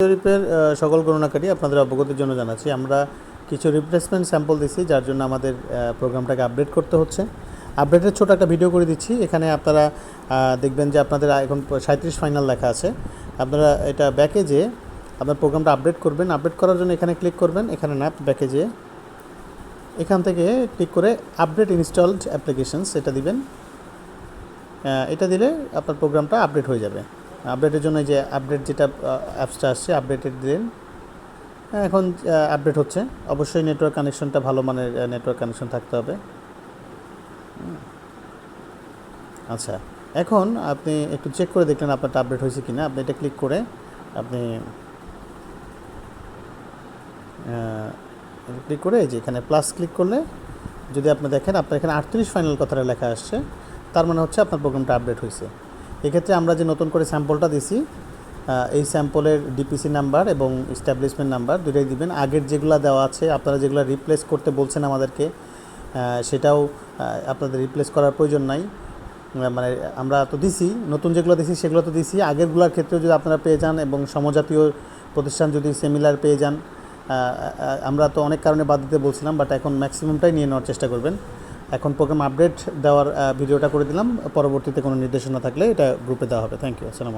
জরিপের সকল গণনাকারী আপনাদের অবগতির জন্য জানাচ্ছি, আমরা কিছু রিপ্লেসমেন্ট স্যাম্পল দিচ্ছি, যার জন্য আমাদের প্রোগ্রামটাকে আপডেট করতে হচ্ছে। আপডেটের ছোট একটা ভিডিও করে দিচ্ছি। এখানে আপনারা দেখবেন যে আপনাদের এখন 37 ফাইনাল লেখা আছে। আপনারা এটা ব্যাকে যেয়ে আপনার প্রোগ্রামটা আপডেট করবেন। আপডেট করার জন্য এখানে ক্লিক করবেন, এখানে না ব্যাকে যেয়ে এখান থেকে ক্লিক করে আপডেট ইনস্টলড অ্যাপ্লিকেশনস এটা দিবেন। এটা দিলে আপনার প্রোগ্রামটা আপডেট হয়ে যাবে। আপডেটের জন্য যে আপডেট যেটা অ্যাপসটা আসছে আপডেটেড দিন। এখন আপডেট হচ্ছে। অবশ্যই নেটওয়ার্ক কানেকশনটা ভালো মানের নেটওয়ার্ক কানেকশন থাকতে হবে। আচ্ছা, এখন আপনি একটু চেক করে দেখলেন আপনারটা আপডেট হয়েছে কিনা। আপনি এটা ক্লিক করে আপনি ক্লিক করে যে এখানে প্লাস ক্লিক করলে যদি আপনি দেখেন আপনার এখানে 38 ফাইনাল কথাটা লেখা আসছে, তার মানে হচ্ছে আপনার প্রোগ্রামটা আপডেট হয়েছে। এক্ষেত্রে আমরা যে নতুন করে স্যাম্পলটা দিছি, এই স্যাম্পলের ডিপিসি নাম্বার এবং এস্টাবলিশমেন্ট নাম্বার দুটোই দিবেন। আগের যেগুলো দেওয়া আছে আপনারা যেগুলো রিপ্লেস করতে বলছেন আমাদেরকে, সেটাও আপনাদের রিপ্লেস করার প্রয়োজন নাই। মানে আমরা তো দিছি, নতুন যেগুলো দিছি সেগুলো তো দিছি। আগেরগুলোর ক্ষেত্রেও যদি আপনারা পেয়ে যান এবং সমজাতীয় প্রতিষ্ঠান যদি সিমিলার পেয়ে যান, আমরা তো অনেক কারণে বাদ দিতে বলছিলাম, বাট এখন ম্যাক্সিমামটাই নিয়ে নেওয়ার চেষ্টা করবেন। এখন প্রোগ্রাম আপডেট দেওয়ার ভিডিওটা করে দিলাম। পরবর্তীতে কোনো নির্দেশনা থাকলে এটা গ্রুপে দেওয়া হবে। Thank you. আসসালামু আলাইকুম।